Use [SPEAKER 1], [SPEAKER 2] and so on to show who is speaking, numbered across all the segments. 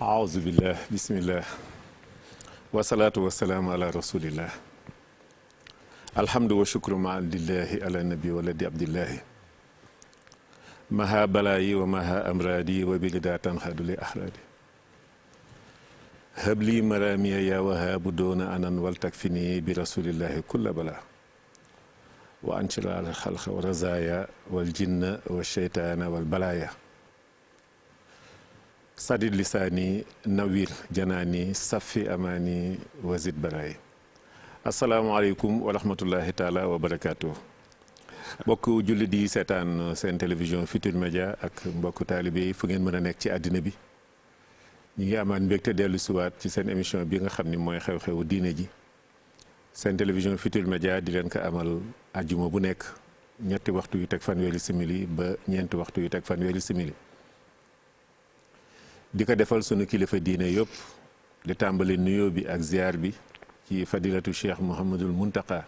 [SPEAKER 1] aouzubillah bismillah wasalaatu wasalaamu ala rasulillah alhamdu wa shukru ma lillahi ala nabi waladi abdillahi maha balaayi wa maha amraadi wa bilida tanxadu li ahradi habli maramiya ya wahaabu doona anan waltak fi nii bi rasulillahi kulla bala wa anshira al xalqa wa razaya wal jinna wa sheytaana wal balaaya sadid lisaani nawir janaani safi amaani wazid baraay asalaamaaleykum wa rahmatullahi taala wa barakaatu. mbokk jullit yi seetaan seen télévision Futurs Médias ak mbokk taalibe yi fu ngeen mën a nekk ci àddina bi ñi ngi amaat mbégte dellu siwaat ci seen émission bi nga xam ni mooy xew-xewu diine ji seen télévision Futurs Médias di leen ko amal àjjuma bu nekk ñetti waxtu yu teg fanweeri simili ba ñeenti waxtu yu teg fanweeri simili di ko defal sunu kilifa diine yëpp di tàmbali nuyoo bi ak ziar bi ci fadilatu cheikh Mouhamadul Muntaka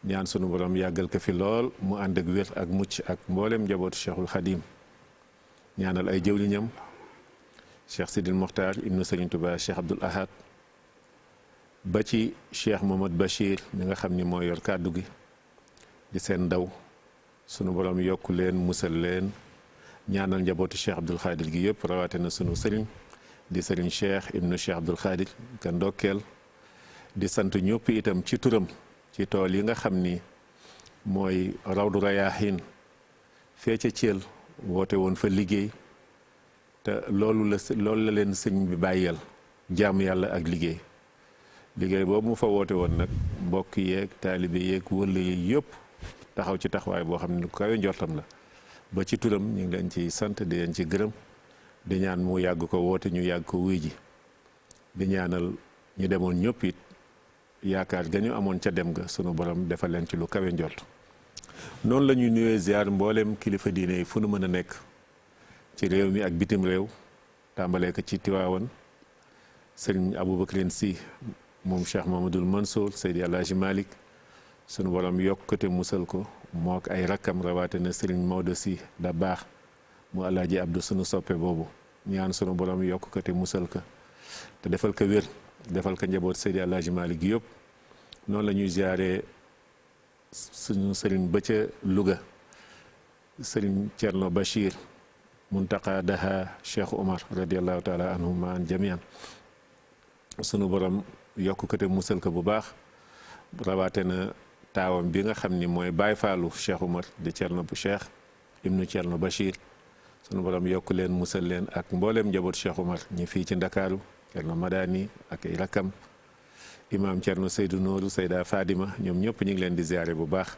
[SPEAKER 1] ñaan sunu borom yàggal ko fi lool mu ànd ak wér ak mucc ak mboolem njabootu cheikhul Xadim ñaanal ay jëwliñam cheikh Sidil Mokhtar ibnu Serigne Touba cheikh Abdoul Ahad ba ci cheikh Mohamad Bachir mi nga xam ni moo yor kàddu gi di seen ndaw sunu borom yokku leen musal leen. ñaanal njabootu cheikh Abdoul Khadir gi yëpp rawaate na sunu sëriñ di sëriñ cheikh ibnu cheikh Abdoul Khadir ka ndokkeel di sant ñëpp itam ci turam ci tool yi nga xam ni mooy rawdu rayaahin fee ca Thiel woote woon fa liggéey te loolu la leen sëñ bi bàyyeel jaamu yàlla ak liggéey boobu mu fa woote woon nag mbokk yeeg taalibe yeeg wëlla yi yëpp taxaw ci taxawaay boo xam ne ku kawe njortam la ba ci turam ñu ngi leen ci sant di leen ci gërëm di ñaan mu yàgg ko woote ñu yàgg ko wuy ji di ñaanal ñu demoon ñëpp it yaakaar ga ñu amoon ca dem ga sunu borom defal leen ci lu kawe njort noonu la ñuy nuyee ziar mboolem kilifa diine yi fu nu mën a nekk ci réew mi ak bitim réew tàmbalee ko ci Tiwaawan sëriñ Aboubacrine Sy moom Cheikh Mamadul Mansour Seydi Alhaji Malick sunu borom yokk ko te musal ko mook ay rakkam rawaate na Serigne Maodo Sy da baax mu Alaaji Abdou sunu soppe boobu ñaan sunu borom yokk ko te musal ko te defal ko wér defal ko njaboot Seydi Alaaji Malick gi yëpp noonu la ñuy ziare suñu Serigne ba ca Louga Serigne Thierno Bachir Muntaqa Daha Cheikh Omar radiallahu taala anhuma an jamian sunu borom yokk ko te musal ko bu baax rawaate na taawam bi nga xam ni mooy Baay Faalu Cheikh Umar di Cerno bu Cheikh ibnu Cerno Bachir sunu borom yokk leen musal leen ak mbooleem njaboot Cheikh Umar ñi fii ci Ndakaaru Cerno Madani ak ay rakkam imaam Cerno Seydou Nooru Seyda Fadima ñoom ñëpp ñu ngi leen di ziare bu baax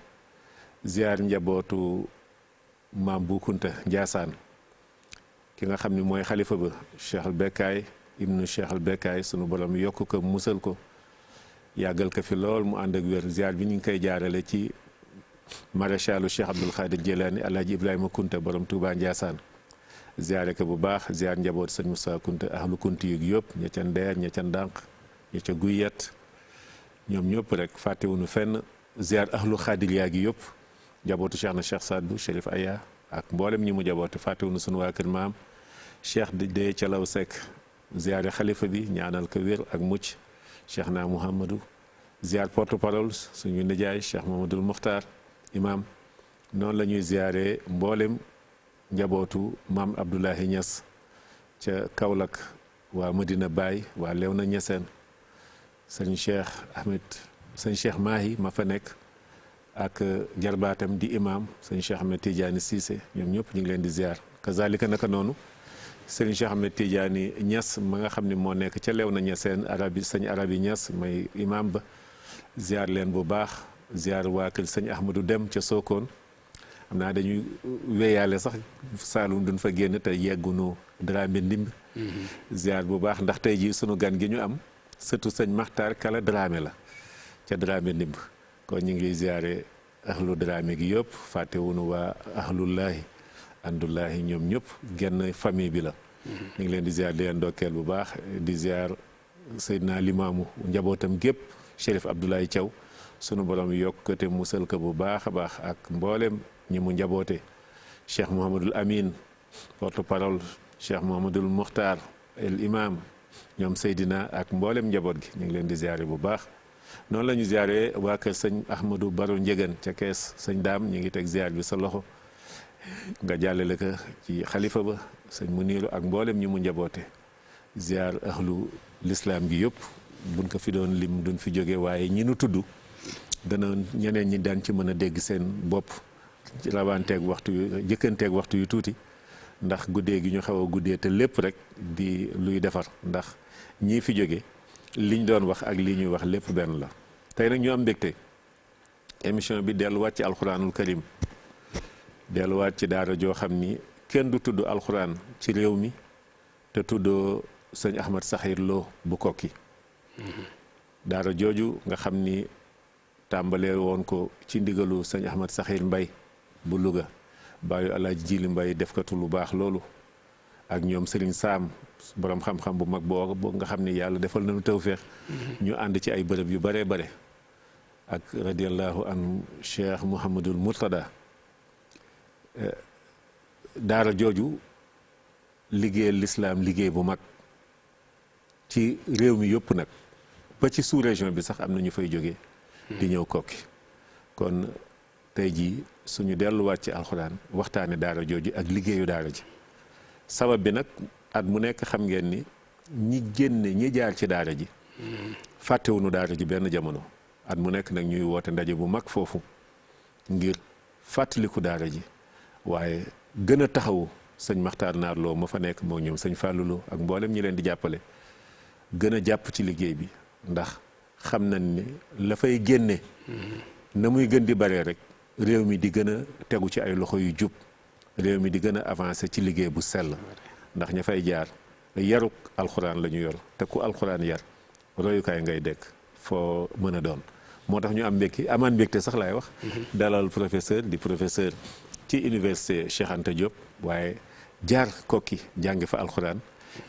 [SPEAKER 1] ziar njabootu maam Bu Kunta Njaasaan ki nga xam ni mooy xalifa ba Cheikh al Bekkaay ibnu Cheikh al Bekkaay sunu borom yokk ko musal ko yàggal ko fi lool mu ànd ak wér ziar bi ñu ngi koy jaarale ci maréchalu Cheikh Abdoul Khadir Jilani Alhaji Ibrahima Kunta borom Touba Ndiassane ziare ko bu baax ziar njaboot sëñ Moussa Kunta ahlu kunti yu yëpp ña ca Ndeer ña ca Ndànk ña ca Guyet ñoom ñëpp rek fàttewuñu fenn ziar ahlu Khadiriya gi yëpp njabootu Cheikh na Cheikh Sadbu Chérif Aya ak mboolem ñi mu jaboote fàttewuñu sunu waa kër maam Cheikh de Calaw Seck ziare xalifa bi ñaanal ko wér ak mucc cheikh na Mouhamadou ziar porte parole suñu nijaay cheikh Mamadul Muxtaar imam noonu la ñuy ziare mboolem njabootu maam Abdoulahi Niass ca Kaolack waa Medina Baye waa Léona Niassène sëñ cheikh Ahmed sëñ cheikh Mahi ma fa nekk ak jarbaatam di imam sëñ cheikh Ahmed Tidiane Cissé ñoom ñëpp ñu ngi leen di ziar kazalika naka noonu sëriñ Cheikh Ahmed Tidiane Niass ma nga xam ne moo nekk ca Léona Niassène arabi sëñ arabi Niass may imam ba ziar leen bu baax ziar waa kër sëñ Ahmadou Dem ca Sokone xam naa dañuy wéyaale sax Saalum duñ fa génn te yeggunu Dramé Ndimb ziar bu baax ndax tey jii sunu gan gi ñu am surtout sëñ Maxtaar Kala Dramé la ca Dramé Ndimb kon ñu ngi ziare ahlu Dramé gi yëpp fàttewunu waa ahlullahi andullahi ñoom ñëpp genn famille bi la ñu ngi leen di ziar di leen ndokkeel bu baax di ziar Seydina Limaamu njabootam gépp Chérif Abdoulaye Thiaw sunu borom yokkate musal ko bu baax a baax ak mboolem ñi mu njaboote Cheikh Mouhamadul Amin porte parole Cheikh Mouhamadul Muxtaar el imam ñoom Seydina ak mboolem njaboot gi ñu ngi leen di ziare bu baax noonu la ñu ziare waa kër sëñ Ahmadou Baro Njëgan ca kees sëñ Daam ñu ngi teg ziar bi sa loxo nga jàllale ko ci xalifa ba sëñ Muniiru ak mboolem ñi mu njaboote ziar ahlu l'islam gi yëpp buñ ko fi doon lim duñ fi jóge waaye ñi nu tudd dana ñeneen ñi daan ci mën a dégg seen bopp rawanteeg waxtu yu jëkkanteeg waxtu yu tuuti ndax guddee gi ñu xaw a guddee te lépp rek di luy defar ndax ñii fi jóge liñ doon wax ak lii ñuy wax lépp benn la tey nag ñu am mbégte émission bi delluwaat ci alxuraanul karim delluwaat ci daara joo xam ni kenn du tudd alxuraan ci réew mi te tuddoo sëñ Ahmad Saxiir Lo bu Kokki daara jooju nga xam ni tàmbalee woon ko ci ndigalu sëñ Ahmad Saxiir Mbay bu Louga bàyyu Alaaji Jili Mbay def katu lu baax loolu ak ñoom Sëriñ Saam borom xam-xam bu mag boo nga xam ni yàlla defal nañu tawféex ñu ànd ci ay bërëb yu bare bare ak radiallahu an Cheikh Mouhamadul Mourtada daara jooju liggéeyal lislaam liggéey bu mag ci réew mi yëpp nag ba ci sous-région bi sax am na ñu fay jógee di ñëw Kokki kon tey jii suñu delluwaat ci alxuraan waxtaane daara jooju ak liggéeyu daara ji sabab bi nag at mu nekk xam ngeen ni ñi génne ñi jaar ci daara ji fàttewuñu daara ji benn jamono at mu nekk nag ñuy woote ndaje bu mag foofu ngir fàttaliku daara ji waaye gën a taxawu sëñ Maxtaar Naar Lo ma fa nekk moo ñoom sëñ Fallou Lo ak mboolem ñi leen di jàppale gën a jàpp ci liggéey bi ndax xam nañ ni la fay génne na muy gën di baree rek réew mi di gën a tegu ci ay loxo yu jub réew mi di gën a avancé ci liggéey bu sell ndax ña fay jaar yaruk alxuraan la ñu yor te ku alxuraan yar royukaay ngay dekk foo mën a doon moo tax ñu am amaan mbégte sax laay wax dalal professeur di professeur ci université Cheikh Anta Diop waaye jaar Kokki jàngi fa alxuraan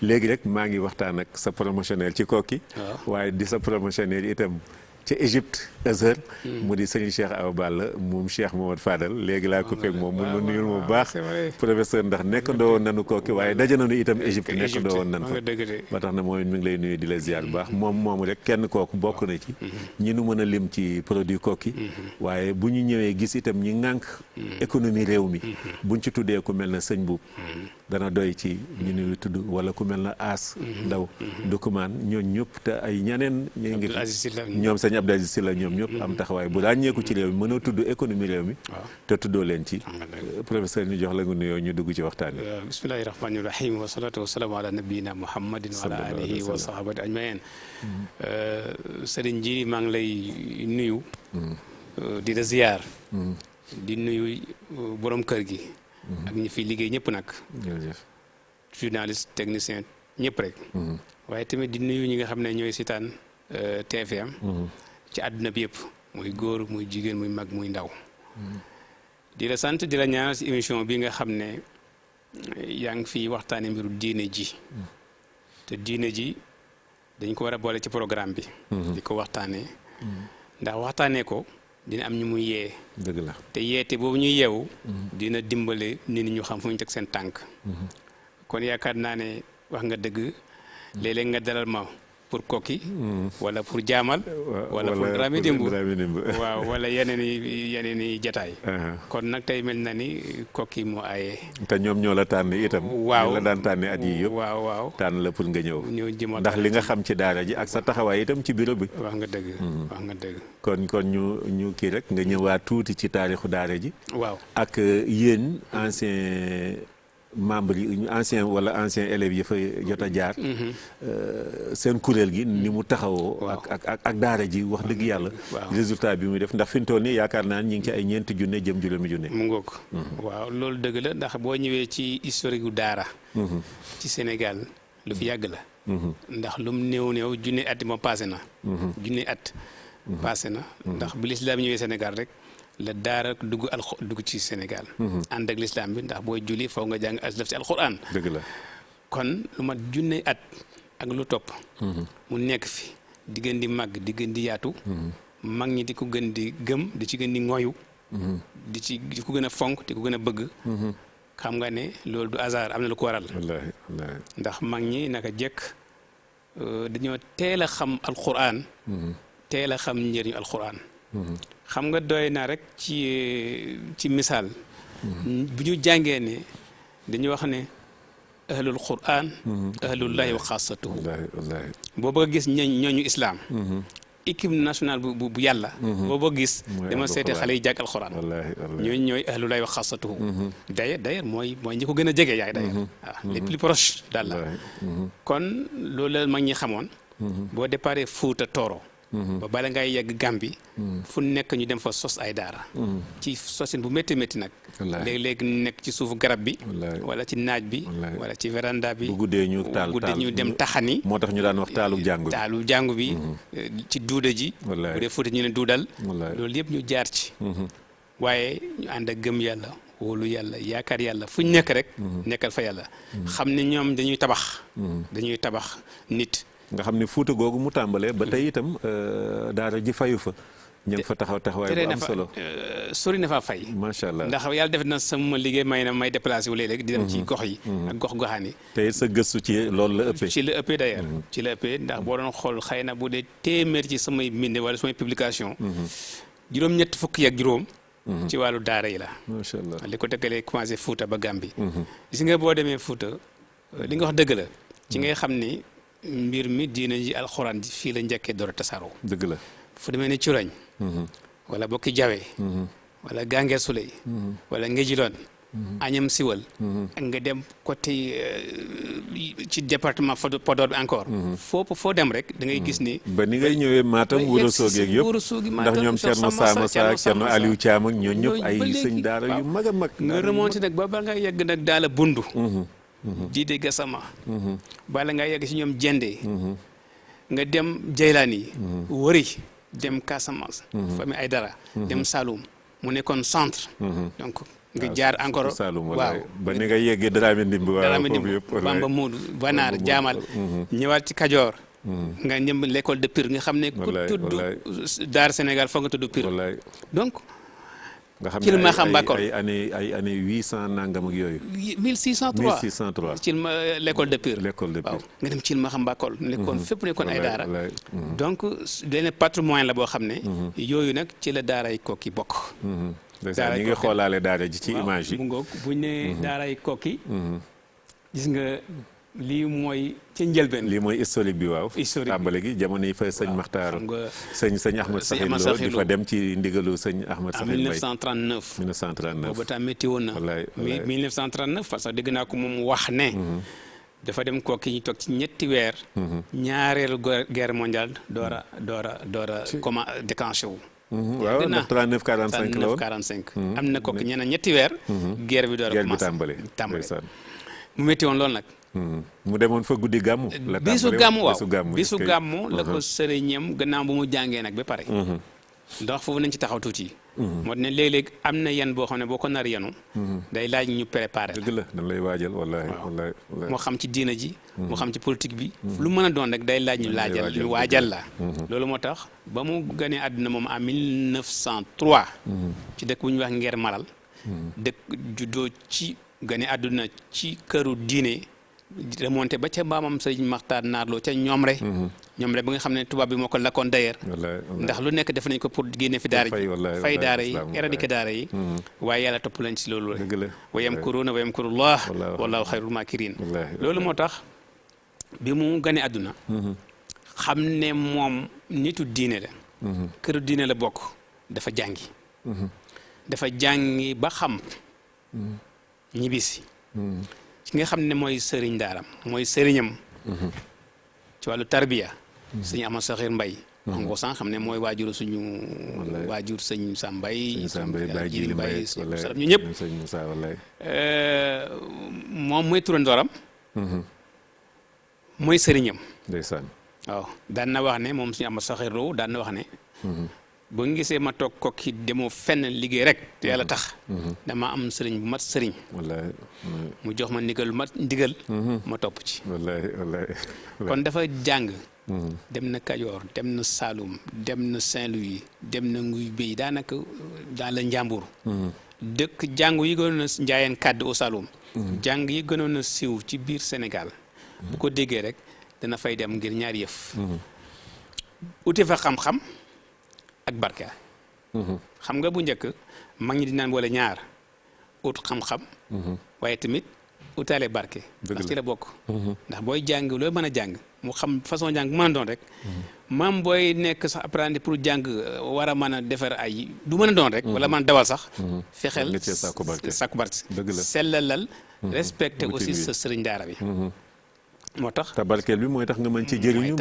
[SPEAKER 1] léegi rek maa ngi waxtaan ak sa promotionnaire ci Kokki waaye di sa promotionnaire itam ca Égypte Azhar mu di sëñ Cheikh Awa Balla moom Cheikh Mohamad Fadal léegi laa ko fekk moom mun ma nuyul mu baax professeur ndax nekkandoo woon nanu Kokki waaye daje nañu itam Égypte nekkandoo woon nan fa ba tax na moom mi ngi lay nuyu di la ziar bu baax moom rek kenn kooku bokk na ci ñi nu mën a lim ci produit Kokki waaye bu ñu ñëwee gis itam ñi ŋànk économie réew mi buñ ci tuddee ku mel na sëñ Buub dana doy ci ñu nuy tudd wala ku mel na As Ndaw document ñooñ ñëpp te ay ñeneen ñu ngi ñoom sëñ Abdou Aziz Sylla ñoom ñëpp am taxawaay bu ràññeeku ci réew mi mënoo tudd économie réew mi te tuddoo leen ci professeur ñu jox la nga nuyoo ñu dugg ci waxtaan bi
[SPEAKER 2] bismillahi rahmani rahim wa salatu wa salaamu ala nabiyina muhammadin wa ala alihi wa sahabati ajmain sëriñ ji maa ngi lay nuyu di la ziyaar di nuyu borom kër gi ak ñi fi liggéey ñëpp nag journaliste technicien ñëpp rek waaye tamit di nuyu ñi nga xam ne ñooy sitaan TFM ci àdduna bi yëpp muy góor muy jigéen muy mag muy ndaw di la sant di la ñaanal ci émission bi nga xam ne yaa ngi fi waxtaane mbiru diine ji te diine ji dañ ko war a boole ci programme bi di ko waxtaanee ndax waxtaanee ko dina am ñu muy yee
[SPEAKER 1] dëgg la
[SPEAKER 2] te yeete boobu ñuy yeewu dina dimbale nit ñi ñu xam fu ñu teg seen tànk kon yaakaar naa ne wax nga dëgg léeg-léeg nga dalal ma pour Kokki wala pour jaamal wala pour Dramé Dembour waaw wala yeneen i jataay kon nag tey mel na ni Kokki moo aaye
[SPEAKER 1] te ñoom ñoo la tànn itam
[SPEAKER 2] waaw
[SPEAKER 1] la daan tànne at yi yëpp
[SPEAKER 2] waaw
[SPEAKER 1] tànn la pour nga ñëw ndax li nga xam ci daara ji ak sa taxawaay itam ci bureau bi
[SPEAKER 2] wax nga dëgg
[SPEAKER 1] kon ñu kii rek nga ñëwaat tuuti ci taarixu daara ji
[SPEAKER 2] waaw ak
[SPEAKER 1] yéen ancien membre yi ancien élèves yi fa jot a jaar seen kuréel gi ni mu taxawoo ak daara ji wax dëgg yàlla résultat bi muy def ndax fi mu toll nii yaakaar naa ñi ngi ci ay 4 junne jëm juróomi junne
[SPEAKER 2] mu ngoog waaw loolu dëgg la ndax boo ñëwee ci historique gu daara ci Sénégal lu fi yàgg la ndax lu mu néew junne at moom passé na junne at passé na ndax bu lislaam ñëwee Sénégal rek la daara dugg ci Sénégal ànd ak lislaam bi ndax booy julli faw nga jàng aslaf ci alquran
[SPEAKER 1] dëgg la
[SPEAKER 2] kon lu mat junne at ak lu topp mu nekk fi di gën di màgg di gën di yaatu mag ñi di ko gën di gëm di ci gën di ngoyu di ko gën a fonk di ko gën a bëgg xam nga ne loolu du hasard am na lu ko waral.
[SPEAKER 1] wallaahi wallaahi.
[SPEAKER 2] ndax mag ñi naka jekk dañoo teel a xam alquran. teel a xam njëriñu alquran. xam nga doy na rek ci misaal. bu ñu jàngee ne dañuy wax ne ahlul quran. ahlullahi wa xaasatuhu.
[SPEAKER 1] wallaahi wallaahi.
[SPEAKER 2] boo bëgg a gis ñooñu islam. équipe nationale bu yàlla. boo bëgg gis. dama seete xale yi jàng alquran.
[SPEAKER 1] wallaahi wallaahi.
[SPEAKER 2] ñooñu ñooy ahlullahi wa xaasatuhu. d'ailleurs mooy ñi ko gën a jege yaay d'ailleurs. waaw les plus proches daal la. kon loolu la mag ñi xamoon. boo déparé Fuuta Tooro. ba bala ngay yegg Gàmbi. fu nekk ñu dem fa sos ay daara. ci sosin bu métti métti nag. léeg-léeg nekk ci suufu garab bi. wala ci naaj bi. wala ci véranda bi.
[SPEAKER 1] bu guddee ñu taal
[SPEAKER 2] ñu dem taxani.
[SPEAKER 1] moo tax ñu daan wax taalu jàngu bi.
[SPEAKER 2] taalu jàngu bi. ci duuda ji. bu dee Fuuta ñu ne duudal. loolu yëpp ñu jaar ci. waaye ñu ànd ak gëm yàlla wóolu yàlla yaakaar yàlla fu ñu nekk rek. nekkal fa yàlla. xam ne ñoom dañuy tabax. dañuy tabax nit.
[SPEAKER 1] nga xam ne Fuuta googu mu tàmbalee ba tey itam daara ji fayu fa. ñu ngi fa taxawaay bu am solo.
[SPEAKER 2] sori na faa fay.
[SPEAKER 1] macha allah
[SPEAKER 2] ndax yàlla def na sama liggéey may déplacé wu léeg-léeg di dem ci gox yi. ak gox-goxaan yi.
[SPEAKER 1] te sa gëstu ci loolu la ëppee.
[SPEAKER 2] ci la ëppee d'ailleurs. ci la ëppee ndax boo doon xool xëy na bu dee téeméer ci samay mbind wala samay publication. juróom-ñett fukki ak juróom. ci wàllu daara yi la.
[SPEAKER 1] macha allah
[SPEAKER 2] li ko tëggalee commencé Fuuta ba Gàmbi. gis nga boo demee Fuuta li nga wax dëgg la. ci ngay xam ni mbir mi diina ji alxuraan ji fii la njëkkee door a tasaaroo.
[SPEAKER 1] dëgg la.
[SPEAKER 2] fu demee ne Curañ. wala bokki jawe. wala Gange Suley. wala Ngejiloon. Añam Siwal. ak nga dem côté ci département Podor bi encore. foo dem rek da ngay gis ni.
[SPEAKER 1] ba ni ngay ñëwee Matam Wuro Sogi ak yëpp ndax ñoom Thierno Sama Sa Thierno Aliou Thiam ak ñoo ñëpp ay sëñ daara yu mag a mag.
[SPEAKER 2] nga remonté nag ba nga yegg nag daala bundu. Jiite Gassama. bala nga yegg si ñoom Jende. nga dem Jeylaani. wëri dem Casamance. famille ay dara. dem Saloum mu nekkoon centre. donc nga jaar encore
[SPEAKER 1] Saloum
[SPEAKER 2] waaw
[SPEAKER 1] ba ni nga yeggee Dramé Ndimb. waaw foofu yëpp
[SPEAKER 2] Bamba Moodu Banaar Jaamal. ñëwaat ci Kajoor. nga ñëm l'école de Pire nga xam ne. ku tudd daar Sénégal foog nga tudd Pire. donc.
[SPEAKER 1] nga xam
[SPEAKER 2] Cilma xam Mbakol
[SPEAKER 1] ay année 800 nangam ak yooyu.
[SPEAKER 2] 1603
[SPEAKER 1] 1603.
[SPEAKER 2] Cilma l'école de Pire.
[SPEAKER 1] l'école de Pire
[SPEAKER 2] waaw nga dem Cilma xam Mbakol. nekkoon fépp nekkoon ay daara. donc benn patrimoine la boo xam ne. yooyu nag ci la daaray Kokki bokk.
[SPEAKER 1] daara ñi ngi xoolaale daara ji ci image yi.
[SPEAKER 2] bu ngoog buñ ne daaray Kokki. gis nga lii mooy ci njëlbeen.
[SPEAKER 1] lii mooy historique bi waaw.
[SPEAKER 2] historique bi
[SPEAKER 1] tàmbale gi jamono yi fa sëñ Maxtaar. sëñ Ahmad Sakhir Lo di fa dem ci ndigalu sëñ Ahmad Sakhir Mbaye.
[SPEAKER 2] en 1939.
[SPEAKER 1] 1939
[SPEAKER 2] boobu tam métti woon na.
[SPEAKER 1] wallaay
[SPEAKER 2] 1939 parce que dégg naa ko moom wax ne. dafa dem Kokki ñu toog ci ñetti weer. ñaareelu guerre mondiale door a comment déclenché wu.
[SPEAKER 1] waaw ndax 39 45 la woon
[SPEAKER 2] 45. am na Kokki ñeneen ñetti weer. guerre bi door a commencé
[SPEAKER 1] tàmbale.
[SPEAKER 2] mu métti woon loolu nag.
[SPEAKER 1] mu demoon fa guddi gàmmu. la
[SPEAKER 2] bisu gàmmu waaw bisu
[SPEAKER 1] est-ce que
[SPEAKER 2] gàmmu la ko sëriñam gannaaw bu mu jàngee nag ba pare. ndax foofu nañ ci taxaw tuuti. moo ne léeg-léeg am na yan boo xam ne boo ko nar yanu. day laaj ñu préparer la.
[SPEAKER 1] dëgg la dañ lay waajal wallaahi wallaahi.
[SPEAKER 2] moo xam ci diina ji. moo xam ci politique bi. lu mën a doon rek day laaj ñu waajal la. loolu moo tax ba mu gënee àdduna moom en 1903. ci dëkk bu ñuy wax Ngeer Malal. dëkk juddoo ci gënee àdduna ci këru diine. remonté ba ca maamam sëriñ Maxtaar Naarloo ca Ñomre. Ñomre ba nga xam ne tubaab bi moo ko lakkoon d'ailleurs. ndax lu nekk def nañ ko pour génne fi daara ji fay daara yi éradiquer daara yi. waaye yàlla topp lañ ci loolu rek. wa yamkuruuna wa yamkurullah wallaahu xayrul maakirin. loolu moo tax bi mu gane àdduna. xam ne moom nitu diine la. këru diine la bokk dafa jàngi. dafa jàngi ba xam. ñibbisi. ki nga xam ne mooy sëriñ daaram mooy sëriñam. ci wàllu tarbiya. sëñ Ahmad Sakhir Mbaye. wax nga ko sànq xam ne mooy waajur suñu. waajur sëñ Sambay.
[SPEAKER 1] Baye Jili Mbaye
[SPEAKER 2] ñu ñëpp.
[SPEAKER 1] sëñ Moussa wallaay.
[SPEAKER 2] moom mooy turandooram. mooy sëriñam.
[SPEAKER 1] ndeysaan.
[SPEAKER 2] waaw daan na wax ne moom sëñ Ahmad Sakhir Lo daan na wax ne. bu nga gisee ma toog Kokki demoo fenn liggéey rek te yàlla tax. dama am sëriñ bu mat sëriñ.
[SPEAKER 1] wallaay.
[SPEAKER 2] mu jox ma ndigal. ma topp ci.
[SPEAKER 1] wallaay.
[SPEAKER 2] kon dafa jàng. dem na Kajoor dem na Saloum dem na Saint-Louis dem na Nguy Béy daanaka dans la Njàmbur. dëkk jàngu yi gënoon a njaayeen kàdd au Saloum. jàng yi gënoon a siiw ci biir Sénégal. bu ko déggee rek dana fay dem ngir ñaari yëf. uti fa xam-xam ak barke. xam nga bu njëkk mag ñi di naan boole ñaar ut xam-xam. waaye tamit utaale barke. ndax ci la bokk. ndax booy jàng looy mën a jàng mu xam façon jàng bu mën a doon rek. maam booy nekk sax apprenti pour jàng war a mën a defar ay du mën a doon rek. wala mën a dawal sax. fexeel sàkku barke. sellalal. respecté aussi sa sëriñ daara bi. moo tax
[SPEAKER 1] te barkeel bi mooy tax nga mën cee jëriñu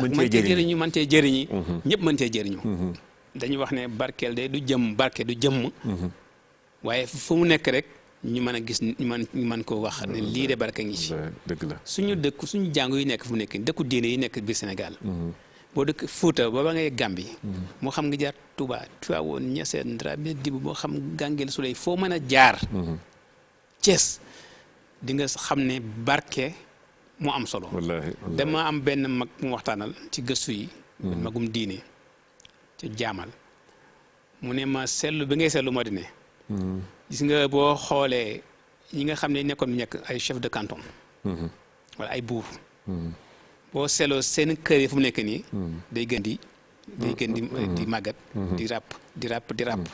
[SPEAKER 2] mën cee jëriñu ñëpp mën cee jëriñu. dañuy wax ne barkeel de du jëm barke du jëmm. waaye fu mu nekk rek ñu mën a gis ñu mën koo wax ne lii de barke ngi ci.
[SPEAKER 1] dëgg la
[SPEAKER 2] suñu jàngu yi nekk fu mu nekk dëkku diine yi nekk biir Sénégal. boo dëkk Fuuta ba ba ngay Gàmbi. moo xam nga jaar Touba Tivaouane Niassène Dramé Dibou moo xam Gàngeel Suley foo mën a jaar. Thiès di nga xam ne barke moo am solo. dama am benn mag mu waxtaanal ci gëstu yi. magum diine ca jaamal mu ne ma seetlu bi ngay seetlu moo di ne. gis nga boo xoolee ñi nga xam ne nekkoon nekk ay chef de canton. wala ay buur. boo seetloo seen kër yi fu mu nekk nii. day gën di màggat. di ràpp.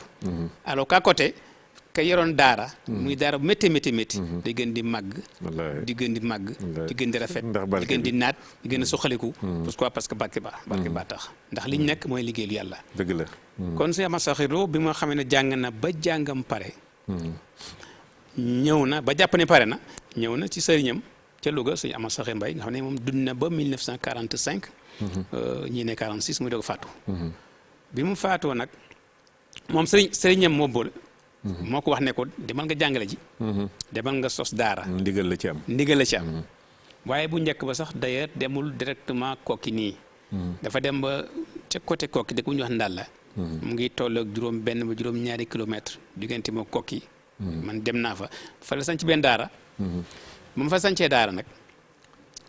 [SPEAKER 2] alors qu'à côté ka yoroon daara. muy daara bu métti. day gën di màgg. di gën di màgg. di gën di rafet. di gën di naat di gën a suqaliku. pourquoi parce que barke baa tax ndax liñ nekk mooy liggéeyu yàlla.
[SPEAKER 1] dëgg la.
[SPEAKER 2] kon Cheikh Ahmad Sakhir Lo bi ma xamee ne jàng na ba jàngam pare. ñëw na ba jàpp ne pare na ñëw na ci sëriñam ca Louga sëñ Ahmad Sakhir Mbaye nga xam ne moom dund na ba 1945. ñii ne 46 muy doog faatu. bi mu faatoo nag moom sëriñam moo boole. moo ko wax ne ko demal nga jàngale ji. demal nga sos daara.
[SPEAKER 1] ndigal la ci am.
[SPEAKER 2] waaye bu njëkk ba sax d'ailleurs demul directement Kokki nii. dafa dem ba ca côté Kokki dëkk bu ñuy wax Ndalla. mu ngi toll ak juróom benn ba juróom ñaari kilomètre diggante moo Kokki. man dem naa fa la sanc benn daara. ba mu fa sancee daara nag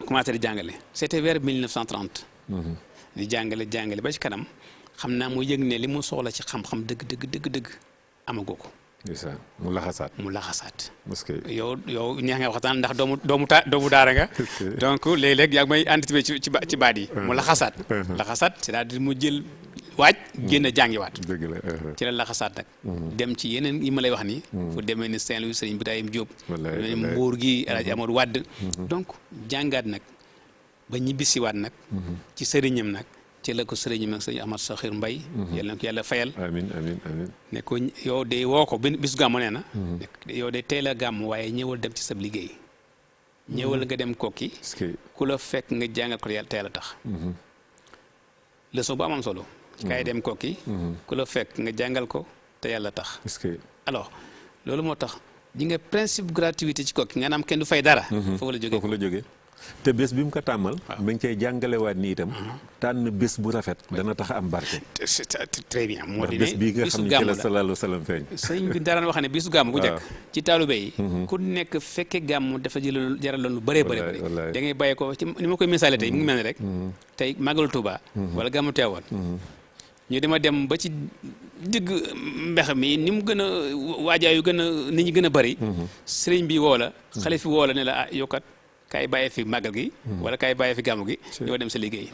[SPEAKER 2] commencé di jàngale c'était vers 1930. di jàngale ba ci kanam xam naa mu yëg ne li mu soxla ci xam-xam dëgg amagoo ko.
[SPEAKER 1] mu laxasaat. parce que
[SPEAKER 2] yow neex nga waxtaan ndax doomu daara nga. donc léeg-léeg yaa ngi may anticiper ci baat yi. mu laxasaat. c'est-à-dire mu jël waaj génn jàngiwaat.
[SPEAKER 1] dëgg la
[SPEAKER 2] ci la laxasaat nag. dem ci yeneen yi ma lay wax nii. fu demee ni Saint-Louis Sëriñ Ibrahima Diop. Mbuur gi El Hadj Amadou Wade. donc jàngaat nag ba ñibbisiwaat nag. ci sëriñam nag. ci la ko sëriñam nag sëriñ Ahmad Sakhir Mbaye. yàlla na ko yàlla fayal.
[SPEAKER 1] amiin.
[SPEAKER 2] ne ko yow de woo ko bisu gàmmu nee na. yow de teel a gàmm waaye ñëwal dem ci sab liggéey. ñëwal nga dem Kokki. ku la fekk nga jàngal ko yàlla teel a tax. leçon bu am solo. kaay dem Kokki. ku la fekk nga jàngal ko te yàlla tax. alors loolu moo tax ji nga principe gratuité ci Kokki nga naam kenn du fay dara. foofu la jógee.
[SPEAKER 1] te bés bi mu ko tàmmal. ma ngi cay jàngalewaat ni itam. tànn bés bu rafet. dana tax am barke.
[SPEAKER 2] très bien moo di ne
[SPEAKER 1] bés bii nga xam ne ci la sallallahu alayhi wa sallam feeñ.
[SPEAKER 2] sëñ bi daan wax ne bisu gàmm bu njëkk. ci taalibe yi. ku nekk fekke gàmm dafa jaraloon lu bëree bëri. da ngay bàyyi ko ci ni ma koy misaale tey mu ngi mel ni rek. tey màggalu Tuuba. wala gàmmu Tiwaawan. ñu dama dem ba ci digg mbex mi ni mu gën a waajaayu gën a nit ñi gën a bëri. sëriñ bi woo la. xale fi woo la ne la yokkat kaay bàyyee fi màggal gi. wala kaay bàyyee fi gàmmu gi. ñoo dem sa liggéey.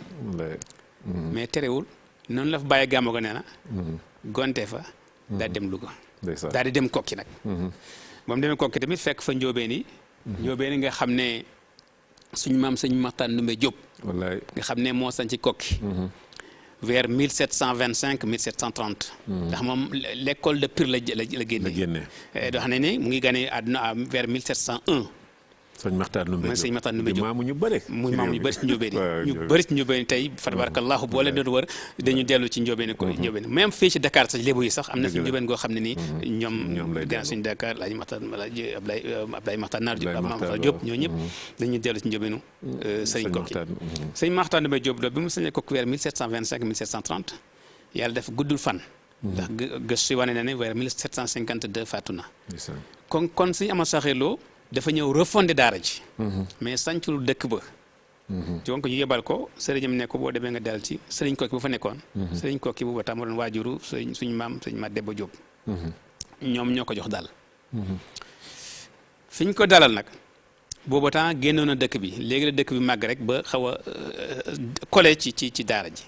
[SPEAKER 2] mais terewul noonu la fa bàyyee gàmmu ga nee na. gonte fa. daal dem Louga. daal di dem Kokki nag. ba mu demee Kokki tamit fekk fa njóobeen yi. njóobeen yi nga xam ne suñu maam sëñ Maxtaan Ndumbe Diop.
[SPEAKER 1] wallaay nga
[SPEAKER 2] xam ne moo sañ ci Kokki. vers 1725 1730. ndax moom l'école de Pire la génne. doo xam ne ni mu ngi gane àdduna vers 1701.
[SPEAKER 1] sëñ Maxtaan Ndumbe Diop
[SPEAKER 2] sëñ Maxtaan Ndumbe Diop
[SPEAKER 1] maamu ñu bëri.
[SPEAKER 2] ñu bëri ci njóobeen yi ñu bëri ci njóobeen yi tey tabarakallahu boo leen doon wër dañu dellu ci njóobeen ko njóobeen même fii ci Dakar sax lébu yi sax am na fi njóobeen goo xam ne nii ñoom gannaaw suñu Dakar Alaaji Maxtaan Ablaye Maxtaan Naar Diop ñoo ñëpp dañuy dellu ci njóobeenu sëñ Kokki sëñ Maxtaan Ndumbe Diop bi mu sañee Kokki vers 1725 1730 yàlla def guddul fan ndax gëstu yi wane na ne vers 1752 faatu na kon sëñ Ahmad Sakhir Lo dafa ñëw refondé daara ji. mais sancul dëkk ba. donc ñu yebal ko sëriñam ne ko boo demee nga dal ci sëriñ Kokki bu fa nekkoon. sëriñ Kokki bu ba tam doon waajuru suñu maam sëriñ Mat Demba Diop. ñoom ñoo ko jox daal. fi ñu ko dalal nag booba temps génnoon na dëkk bi léegi la dëkk bi màgg rek ba xaw a collé ci daara ji.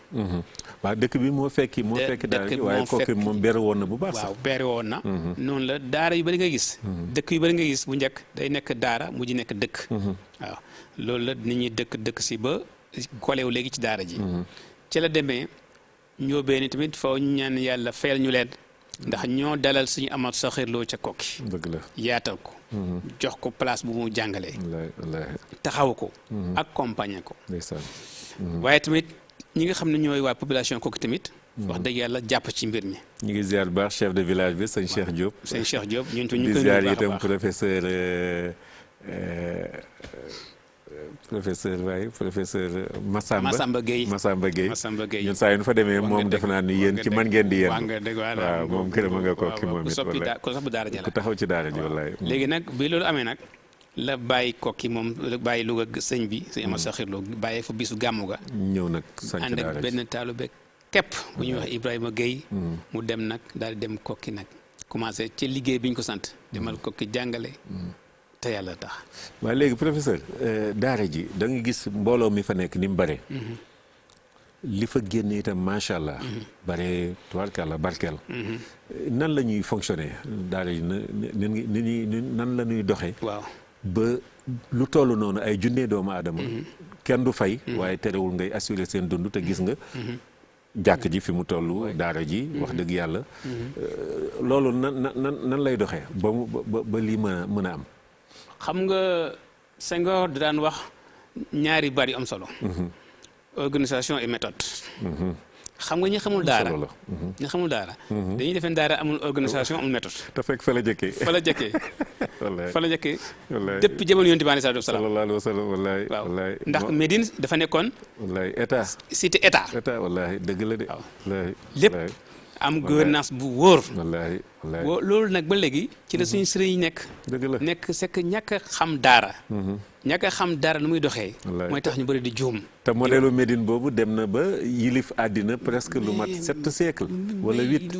[SPEAKER 1] waaw dëkk bi moo fekki daara ji waaye Koki moom bere woon na bu baax sax.
[SPEAKER 2] waaw bere woon na. noonu la daara yu bëri nga gis. dëkk yu bëri nga gis bu njëkk day nekk daara mujj nekk dëkk. waaw loolu la nit ñi dëkk si ba collé wu léegi ci daara ji. ci la demee ñoobee ni tamit faaw ñu ñaan yàlla fayal ñu leen ndax ñoo dalal suñu amat Saxiir Lo ca Koki.
[SPEAKER 1] dëgg la yaatal
[SPEAKER 2] ko. jox ko place bu mu jàngalee. taxaw ko. accompagner ko. waaye tamit ñi nga xam ne ñooy waa population Koki tamit. wax dëgg yàlla jàpp ci mbir mi.
[SPEAKER 1] ñu ngi ziar baax chef de village bi sëñ Cheikh Diop.
[SPEAKER 2] sëñ Cheikh Diop ñun ñu
[SPEAKER 1] koy ziar itam professeur Massamba Gueye ñun saa yu ñu fa demee moom def naa ni yéen ci man ngeen di yéen. waaw moom këram a nga Koki moom it wallaay
[SPEAKER 2] ku soppi daara ji la
[SPEAKER 1] ku taxaw ci daara ji wallaay.
[SPEAKER 2] léegi nag bi loolu amee nag la bàyyi Koki moom la bàyyi Louga sëñ bi sëñ Amadou Saxiir Lo bàyyi fa bisu gàmmu ga.
[SPEAKER 1] ñëw nag sant daara ji
[SPEAKER 2] ànd ak benn taalube képp bu ñuy wax Ibrahima Gueye. mu dem nag daal di dem Koki nag commencé ci liggéey bi ñu ko sant. demal Koki jàngale. te yàlla tax.
[SPEAKER 1] waaw léegi professeur daara ji da nga gis mbooloo mi fa nekk ni mu bare. li fa génn itam macha allah. bare tubaarkàlla barkeel. nan la ñuy fonctionner daara ji nan la ñuy doxee.
[SPEAKER 2] waaw
[SPEAKER 1] ba lu toll noonu ay junne doomu aadama. kenn du fay. waaye terewul ngay assurer seen dund te gis nga. jàkk ji fi mu toll daara ji wax dëgg yàlla. loolu nan lay doxee ba lii mën a am.
[SPEAKER 2] xam nga Senghor daan wax ñaari bari am solo. organisation et méthode. xam nga ñi xamul daara ñi xamul daara. dañuy defee daara amul organisation amul méthode.
[SPEAKER 1] te fekk fa la jëkkee. fa la jëkkee.
[SPEAKER 2] depuis jamono Yonent bi alayhi salaatu wa salaam.
[SPEAKER 1] sallallahu alayhi wa sallam wallaay.
[SPEAKER 2] waaw ndax Médine dafa nekkoon.
[SPEAKER 1] wallaay état.
[SPEAKER 2] cité état.
[SPEAKER 1] état wallaay dëgg la de.
[SPEAKER 2] waaw lépp am gouvernance bu wóor.
[SPEAKER 1] wallaay wallaay
[SPEAKER 2] loolu nag ba léegi ci la suñu sëriñ yi nekk.
[SPEAKER 1] dëgg la
[SPEAKER 2] nekk c'est que ñàkk a xam daara. ñàkk a xam daara nu muy doxee. mooy tax ñu bëri di juum.
[SPEAKER 1] te modèle Médine boobu dem na ba yilif àddina presque lu mat 7 siècles wala 8.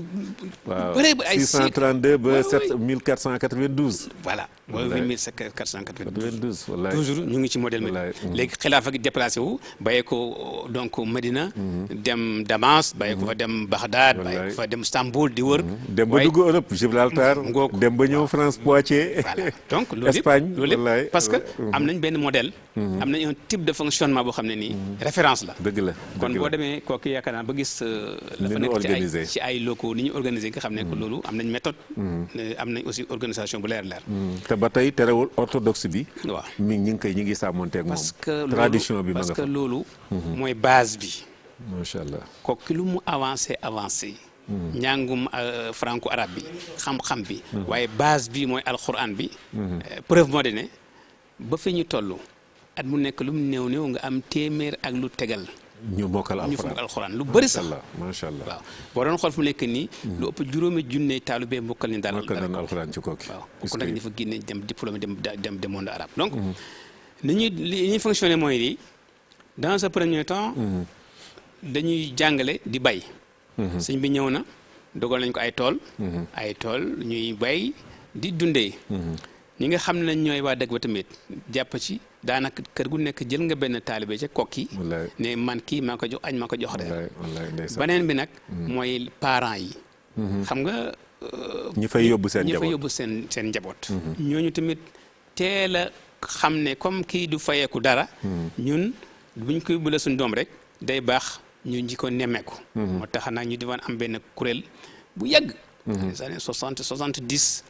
[SPEAKER 1] waaw 632 ba 1492.
[SPEAKER 2] voilà
[SPEAKER 1] wallaay
[SPEAKER 2] 1492.
[SPEAKER 1] wallaay
[SPEAKER 2] toujours ñu ngi ci modèle Médine. léegi xilaafa gi déplacé wu bàyyee ko donc Médina. dem Damas bàyyee ko fa dem Bagdad. bàyyee ko fa dem Istanbul di wër.
[SPEAKER 1] dem ba dugg Europe Gibraltar. dem ba ñëw France Poitiers.
[SPEAKER 2] voilà donc loolu yëpp
[SPEAKER 1] Espagne
[SPEAKER 2] loolu yëpp parce que am nañ benn modèle. am nañ un type de fonctionnement boo xam ne nii. référence la.
[SPEAKER 1] dëgg la
[SPEAKER 2] kon boo demee kooku yaakaar naa ba gis. dafa nekk ci ay locaux ni ñu organisé nga xam ne que loolu am nañ méthode. am nañ aussi organisation bu leer.
[SPEAKER 1] te ba tey terewul orthodoxe bi.
[SPEAKER 2] waaw
[SPEAKER 1] ñi ngi sàmmonteeg moom.
[SPEAKER 2] parce que
[SPEAKER 1] tradition bi ma nga fa
[SPEAKER 2] parce que loolu. mooy base bi.
[SPEAKER 1] macha allah
[SPEAKER 2] kooku lu mu avancé. njàngum franco arabe bi xam-xam bi. waaye base bi mooy alxuraan bi. preuve moo di ne ba fi ñu toll at mu nekk lu mu néew nga am téeméer ak lu tegal.
[SPEAKER 1] ñu mokkal
[SPEAKER 2] alxuraan lu bëri sax.
[SPEAKER 1] macha allah
[SPEAKER 2] waaw boo doon xool fu mu nekk nii. lu ëpp juróomi junne taalube mokkal ni daal
[SPEAKER 1] alxuraan ci Koki.
[SPEAKER 2] waaw kooku nag dafa génne dem diplômé dem monde arabe donc. li ñuy fonctionné mooy nii dans ce premier temps. dañuy jàngale di bay. sëñ bi ñëw na dogal nañ ko ay tool ñuy bay di dundee. ñi nga xam ne ñooy waa dëkk ba tamit jàpp ci daanaka kër gu nekk jël nga benn taalibe ca Koki. ne man kii maa ko jox añ maa ko jox reer. beneen bi nag mooy parents yi. xam nga.
[SPEAKER 1] ñi fay yóbbu
[SPEAKER 2] seen njaboot. ñooñu tamit teel a xam ne comme kii du fayeeku dara. ñun buñ koy bula suñu doom rek day baax. ñu nji ko nemmeeku. moo tax nag ñu diwaan am benn kuréel bu yàgg. les années 70.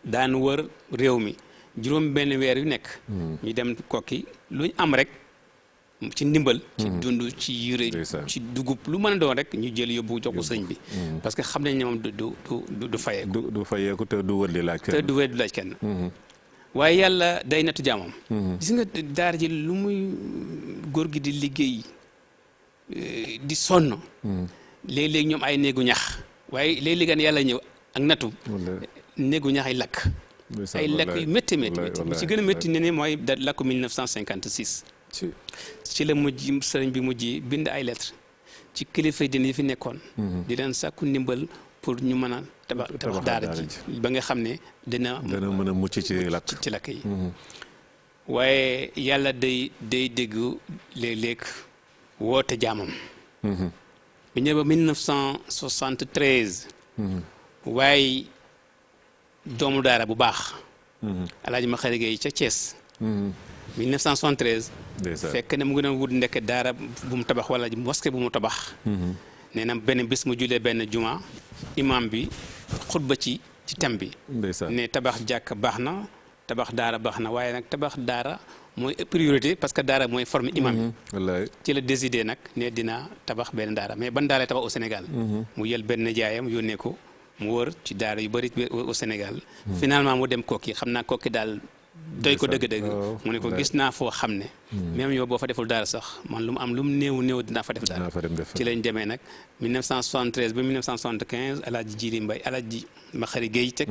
[SPEAKER 2] daan wër réew mi juróom benn weer yu nekk. ñu dem Koki lu ñu am rek ci ndimbal. ci dund ci yére ci dugub lu mën a doon rek ñu jël yóbbu jox ko sëñ bi. parce que xam nañ ne moom du fayeeku.
[SPEAKER 1] du fayeeku te du wër di laaj kenn.
[SPEAKER 2] te du wër di laaj kenn. waaye yàlla day nattu jaamam. gis nga daara ji lu muy góor gi di liggéey. di sonn. léeg-léeg ñoom ay néegu ñax waaye léeg-léeg yàlla ñëw ak nattu. néegu ñax ay lakk. ay lakk yu métti bi ci gën a métti ne mooy da lakku 1956. ci la mujj sëriñ bi mujj bind ay lettres ci kilifa dina yi fi nekkoon. di leen sàkku ndimbal pour ñu mën a tabax daara ji ba nga xam ne dina
[SPEAKER 1] mën a mucc ci
[SPEAKER 2] lakk yi waaye yàlla day dégg léeg-léeg woote jaamam bi ñëw ba 1973 waaye doomu daara bu baax Alaaji Maxari Gueye ca Thiès 1973 fekk ne mu ngi doon wut ndekk daara bu mu tabax wala mosquée bu mu tabax nee na benn bis mu julee benn juma imam bi xutba ci thème bi ne tabax jàkk baax na tabax daara baax na waaye nag tabax daara mooy priorité parce que daara mooy forme imam yi ci la décidé nag ne dina tabax benn daara mais ban daara tabax au Sénégal mu yël benn jaayam yónnee ko mu wër ci daara yu bëri au Sénégal finalement mu dem Kokki xam naa Kokki daal doy ko dëgg-dëgg mu ne ko gis naa foo xam ne même yow boo fa deful daara sax man lu mu am lu mu néew dinaa fa def daara ci lañ demee nag 1973 ba 1975 Alaaji Jili Mbay Alaaji Maxari Gueye ca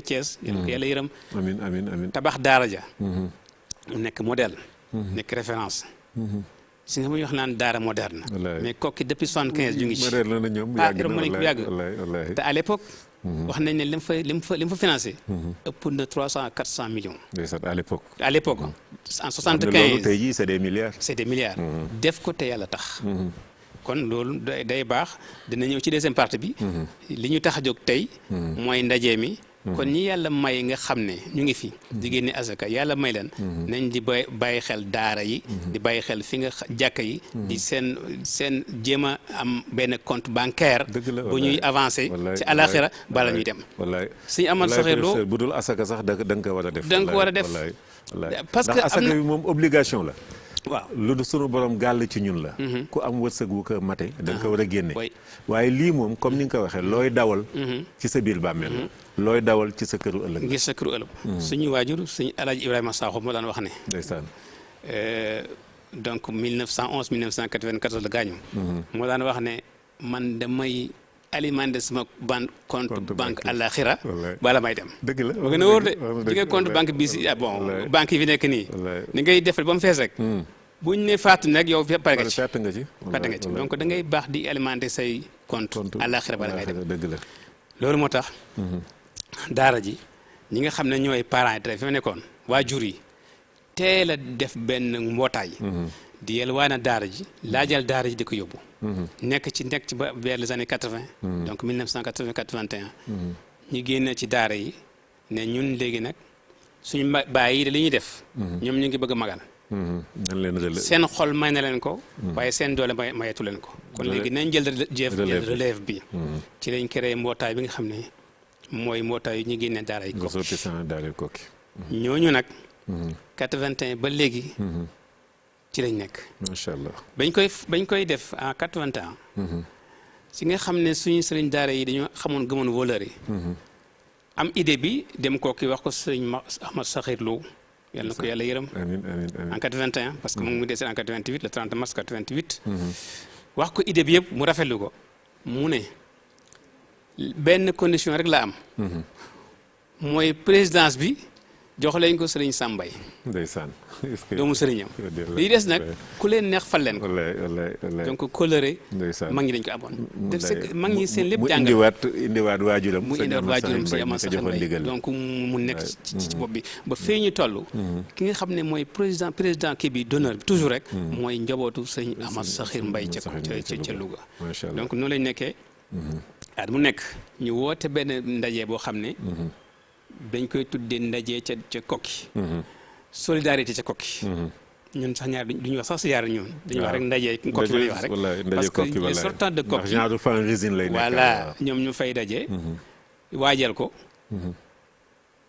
[SPEAKER 2] Thiès yàlla yërëm amiin tabax daara ja mu nekk modèle nekk référence si nga muy wax naan daara moderne mais Kokki depuis 75 ju ngi ci yàgg te à l'époque wax nañ ne li mu fa financé ëpp na 300-400 millions à l'époque en 75
[SPEAKER 1] tey jii c'est des milliards
[SPEAKER 2] def ko te yàlla tax kon loolu day baax dina ñëw ci deuxième partie bi li ñu tax a jóg tey mooy ndaje mi kon ñi yàlla may nga xam ne ñu ngi fi di génne asaka yàlla may leen nañ di bàyyi xel daara yi di bàyyi xel fi nga jàkka yi di seen jéem a am benn compte bancaire bu ñuy avancé ci alaxira bala ñuy dem suñu amal saxeerloo
[SPEAKER 1] bu dul asaka sax da nga ko war a def
[SPEAKER 2] parce que
[SPEAKER 1] asaka bi moom obligation la
[SPEAKER 2] waaw
[SPEAKER 1] lu sunu borom gàll ci ñun la ku am wërsëg wu ko mate da nga ko war a génne waaye lii moom comme ni nga ko waxee looy dawal ci sa biir bàmmeel looy dawal ci sa këru ëllëg
[SPEAKER 2] ngir sa këru ëllëg suñu waajur suñu Alaaji Ibrahima Sakho moo daan wax ne
[SPEAKER 1] ndeysaan
[SPEAKER 2] donc 1911 1994 la gaañu moo daan wax ne man damay alimenter sama compte banque àlaxira bala may dem
[SPEAKER 1] dëgg la
[SPEAKER 2] moo gën a wóor de di nga compte banque bi si bon banque yi fi nekk nii ni ngay defal ba mu fees rek buñ ne fàttali nag yow pare nga ci donc da ngay baax di alimenter say compte àlaxira bala ngay dem
[SPEAKER 1] dëgg la
[SPEAKER 2] loolu moo tax daara ji ñi nga xam ne ñooy parents yi te fi ma nekkoon waajur yi teel a def benn mbootaay di yelwaana daara ji laajal daara ji di ko yóbbu nekk ci ba vers les années 80 donc 1980 81 ñu génne ci daara yi ne ñun léegi nag suñu baay yi de li ñuy def ñoom ñu ngi bëgg a magal seen xol may na leen ko waaye seen doole mayetu leen ko kon léegi nañ jël relève bi ci lañ créé mbootaay bi nga xam ne mooy mbootaay yu ñu génne daara yi Kokki ñooñu nag 81 ba léegi ci lañ nekk
[SPEAKER 1] macha allah
[SPEAKER 2] bañ koy def en 81 si nga xam ne suñu sëriñ daara yi dañoo gëmoon valeur yi am idée bi dem Kokki wax ko sëriñ Ahmad Sakhir Lo yàlla na ko yàlla yërëm en 81 parce que moom mu décédé en 88 le 30 mars 88 wax ko idée bi yëpp mu rafetlu ko mu ne benn condition rek la am mooy présidence bi jox leen ko sëriñ Sambay
[SPEAKER 1] ndeysaan
[SPEAKER 2] doomu sëriñam lii des nag ku leen neex fal leen ko donc coloré mag ñi dañ ko aboon mag ñi seen lépp jàngal
[SPEAKER 1] indiwaat waajuram
[SPEAKER 2] si amal sax mbay donc mu nekk ci bopp bi ba fii ñu toll ki nga xam ne mooy président kii bi d'honneur bi toujours rek mooy njabootu sëriñ Ahmad Sakhir Mbay ca Louga donc noonu lañ nekkee at mu nekk ñu woote benn ndaje boo xam ne dañ koy tuddee ndaje ca Kokki solidarité ca Kokki ñun sax ñaar duñu wax sax si yaar ñun dañuy wax rek ndaje Kokki la ñuy wax rek parce que les sortants de Kokki
[SPEAKER 1] genre fanrésine lay nekk
[SPEAKER 2] voilà ñoom ñu fay daje waajal ko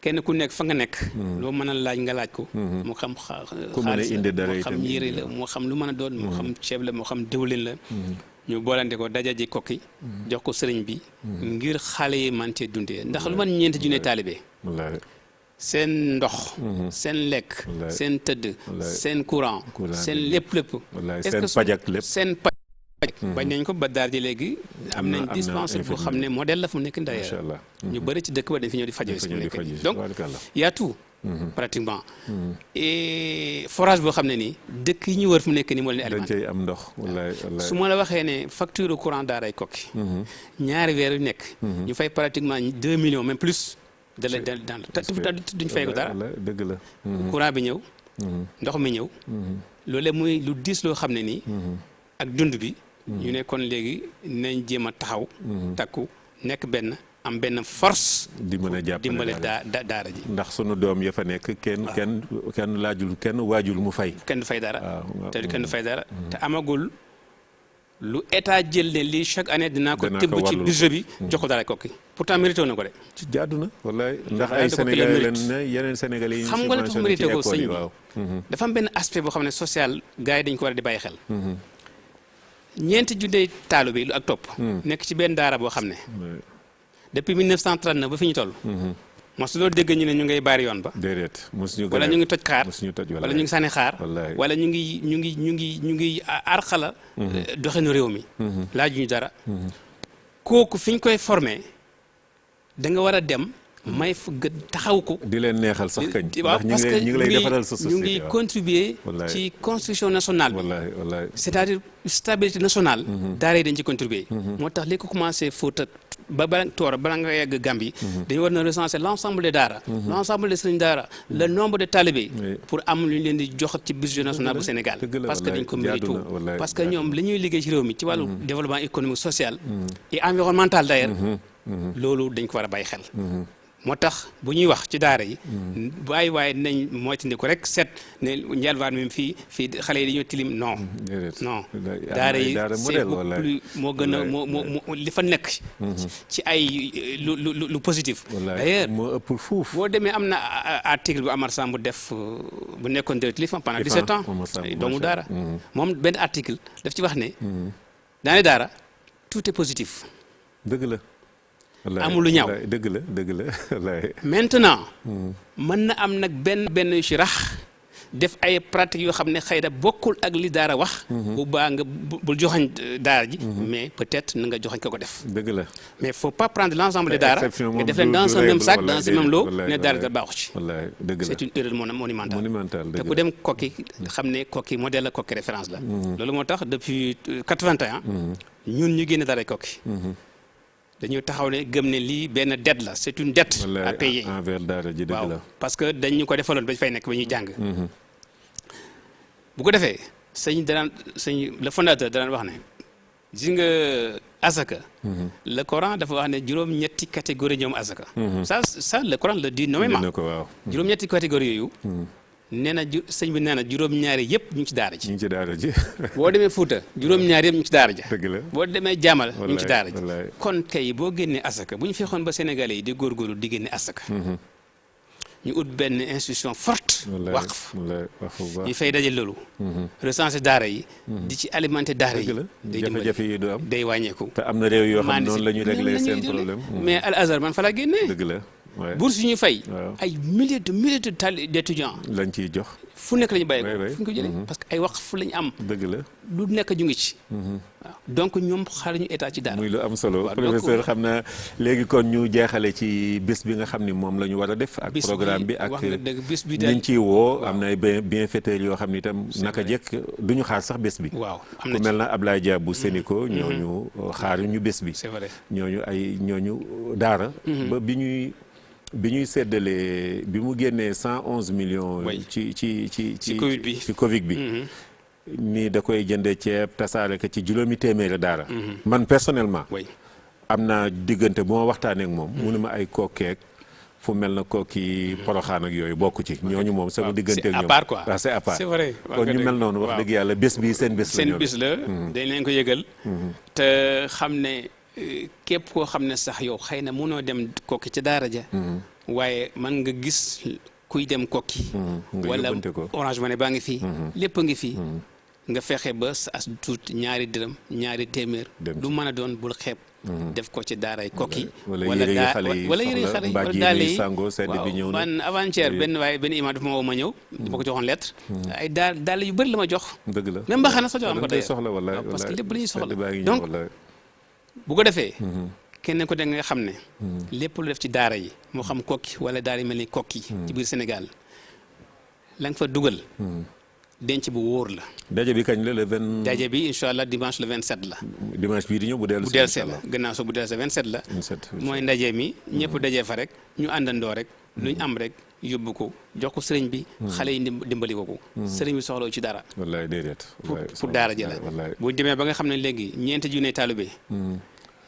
[SPEAKER 2] kenn ku nekk fa nga nekk loo mën a laaj nga laaj ko moo xam xaalis la moo xam yére la moo xam lu mën a doon moo xam ceeb la moo xam diwlin la ñu boolante ko daja ji Kokki jox ko sëriñ bi ngir xale yi man cee dundee ndax lu man ñeenti junne taalibe seen ndox seen lekk seen tëdd seen courant seen lépp
[SPEAKER 1] seen pajak lépp
[SPEAKER 2] seen pajak bañ nañ ko ba daar ji léegi am nañ dispensaire boo xam ne modèle la fu mu nekk d'ailleurs ñu bëri ci dëkk ba dañ fi ñëw di fajoo si mu nekk donc y a tout pratiquement. et forage boo xam ne nii dëkk yi ñu wër fu mu nekk nii moo leen alimenté.
[SPEAKER 1] dañ cay am ndox wallaay wallaay.
[SPEAKER 2] su ma la waxee ne facture courant daaray Koki. ñaari weer yu nekk. ñu fay pratiquement 2 millions même plus. de la duñ fay ko dara.
[SPEAKER 1] dëgg la.
[SPEAKER 2] courant bi ñëw. ndox mi ñëw. loolee muy lu diis loo xam ne nii. ak dund bi. ñu ne kon léegi nañ jéem a taxaw. takku nekk benn. am benn force.
[SPEAKER 1] di mën a jàppale
[SPEAKER 2] dimbale daara ji.
[SPEAKER 1] ndax sunu doom ya fa nekk kenn laajul kenn waajul mu fay.
[SPEAKER 2] kenn du fay dara. te kenn du fay dara. te amagul lu état jël ne lii chaque année dinaa ko tibb ci budget bi jox ko daaray Koki. pourtant mérité na ko de.
[SPEAKER 1] ci jaadu na wallaay ndax ay sénégalais lañ ne yeneen sénégalais yi.
[SPEAKER 2] xam nga lu tax mérité ko sëñ bi dafa am benn aspect boo xam ne social gars yi dañ ko war a di bàyyi xel. ñeenti junne taalibe lu ak topp. nekk ci benn daara boo xam ne. depuis 1939 ba fi ñu toll. mosuloo dégg ñu ne ñu ngay baari yoon ba.
[SPEAKER 1] déedéet mosuñu.
[SPEAKER 2] wala ñu ngi toj xaar
[SPEAKER 1] wala
[SPEAKER 2] ñu ngi sànni xaar. wala ñu ngi arxala. doxinu réew mi. laajuñu dara. kooku fi ñu koy formé da nga war a dem. may taxaw ko.
[SPEAKER 1] di leen neexal sax kañ.
[SPEAKER 2] waaw parce que
[SPEAKER 1] ñu ngi lay defaral sa société
[SPEAKER 2] ñu ngi contribuer ci construction nationale bi.
[SPEAKER 1] wallaay
[SPEAKER 2] c'est-à-dire stabilité nationale. daara yi dañ ci contribuer. moo tax li ko commencé Fouta bala nga yegg Gambie. dañu war na recenser l'ensemble des daara. l'ensemble des sëriñ daara. le nombre de talibés. pour am lu ñu leen di jox ci budget national bu Sénégal. parce que dañ ko mérité parce que ñoom li ñuy liggéey ci réew mi ci wàllu développement économique social. et environnemental d'ailleurs. loolu dañ ko war a bàyyi xel. moo tax bu ñuy wax ci daara yi. waaye nañ moytandiku rek set ne njëlbaan mi fii xale yi dañoo tilim non. non daara yi c'est beaucoup plus moo gën a moo li fa nekk. ci ay lu positif. d'ailleurs
[SPEAKER 1] moo ëpp fuuf.
[SPEAKER 2] boo demee am na article bu Amar Samb def bu nekkoon directeur pendant 17 ans. doomu daara moom benn article daf ci wax ne. daane daara tout est positif.
[SPEAKER 1] dëgg la.
[SPEAKER 2] amul lu ñaaw
[SPEAKER 1] dëgg la
[SPEAKER 2] maintenant mën na am nag benn yu ci rax def ay pratiques yoo xam ne xëy na bokkul ak li daara wax. bu baax nga bul joxañ daara ji. mais peut-être na nga joxañ ko def.
[SPEAKER 1] dëgg la
[SPEAKER 2] mais faut pas prendre l'ensemble des daara nga def leen dans un même sac dans ce même lot ne daara da baaxu ci.
[SPEAKER 1] wallaay dëgg la
[SPEAKER 2] c'est une erreur monumentale te ku dem Koki xam ne Koki modèle la Koki référence la. loolu moo tax depuis 81. ñun ñu génne daaray Koki. dañu taxaw ne gëm ne lii benn dette la c'est une dette à payer
[SPEAKER 1] envers daara ji dëgg la
[SPEAKER 2] parce que dañu ko defaloon ba fay nekk ba ñuy jàng. bu ko defee le fondateur danaan wax ne gis nga asaka. le Coran dafa wax ne juróom-ñetti catégorie ñoom asaka. ça le Coran le dit nommément. juróom-ñetti catégorie yooyu. nee na sëñ bi nee na juróom-ñaari yëpp ñu ngi ci daara ji.
[SPEAKER 1] ñu ngi ci daara ji.
[SPEAKER 2] boo demee Fouta juróom-ñaari yëpp ñu ngi ci daara ji.
[SPEAKER 1] dëgg la
[SPEAKER 2] boo demee Jaamal ñu ngi ci daara ji. kon kay boo génnee asaka bu ñu fexoon ba Sénégalais yi di góorgóorlu di génne asaka. ñu ut benn institution forte. waqf yi fay dajale loolu. recenser daara yi. di ci alimenter daara yi. day
[SPEAKER 1] jafe-jafe yi du am
[SPEAKER 2] day wàññeeku.
[SPEAKER 1] te am na réew yoo xam noonu la ñuy régler seen problème.
[SPEAKER 2] mais Al Azhar man fa la génnee.
[SPEAKER 1] dëgg la.
[SPEAKER 2] bourse yu ñu fay. ay milliers d'étudiants.
[SPEAKER 1] lañ ciy jox.
[SPEAKER 2] fu nekk la ñu bàyyi ko fu ñu ko jëlee parce que ay waqf lañ am.
[SPEAKER 1] dëgg la
[SPEAKER 2] lu nekk ju ngi ci. waaw donc ñoom xaaruñu état ci daara.
[SPEAKER 1] muy lu am solo professeur xam naa léegi kon ñu jeexale ci bés bi nga xam ni moom la ñu war a def. ak programme bi ak niñ ciy woo am na ay bienfaiteurs yoo xam ni itam naka jekk duñu xaar sax bés bi.
[SPEAKER 2] waaw am na
[SPEAKER 1] ku mel na Ablaye Dia bu Sénico. ñooñu xaaruñu bés bi.
[SPEAKER 2] c'est vrai
[SPEAKER 1] ñooñu daara. ba bi ñuy séddalee bi mu génnee 111 millions. ci Covid bi. ni da koy jëndee ceeb tasaare ko ci juróomi téeméeri daara. man personnellement. am naa diggante bu ma waxtaanee ak moom. mu ne ma ay kokkeek fu mel na kooki Poroxaan ak yooyu bokk ci. ñooñu moom sama diggante ak ñoom
[SPEAKER 2] c'est à part quoi.
[SPEAKER 1] waaw c'est à part.
[SPEAKER 2] c'est vrai
[SPEAKER 1] kon ñu mel noonu wax dëgg yàlla bés bi seen bés la.
[SPEAKER 2] seen bés la dañ leen ko yëgal. te xam ne képp koo xam ne sax yow xëy na mënoo dem kokki ca daara ja. waaye mën nga gis kuy dem kokki. wala Orange Money baa ngi fii. lépp a ngi fii. nga fexe ba as tuut ñaari dërëm ñaari téeméer. du mën a doon bul xeeb. def ko ci daaray kokki.
[SPEAKER 1] wala yëre xale yi
[SPEAKER 2] wala daal yi
[SPEAKER 1] sango sedd bi ñëw na.
[SPEAKER 2] man avant-hier benn imam dafa ma woo ma ñëw. dama ko joxoon lettre. ay daal yu bëri la ma jox.
[SPEAKER 1] dëgg la
[SPEAKER 2] même mbaxana sax jox am ko
[SPEAKER 1] soxla wala
[SPEAKER 2] parce que lépp la ñuy soxla
[SPEAKER 1] donc
[SPEAKER 2] bu ko defee. kenn ko da nga xam ne lépp lu def ci daara yi moo xam kokki wala daara yi mel ni kokki ci biir Sénégal la nga fa dugal denc bu wóor la.
[SPEAKER 1] daje bi kañ la le 20.
[SPEAKER 2] daje bi incha allah dimanche le 27 la.
[SPEAKER 1] dimanche bii di ñëw bu dellu
[SPEAKER 2] see la gannaaw so bu dellu see 27 la. 27 mooy ndaje mi ñëpp daje fa rek ñu àndandoo rek lu ñu am rek yóbbu ko jox ko sëriñ bi. xale yi dimbali ko. sëriñ bi soxlawu ci dara.
[SPEAKER 1] wallaay déedéet.
[SPEAKER 2] pour daara ji la bu demee ba nga xam ne léegi ñeenti junne taalibe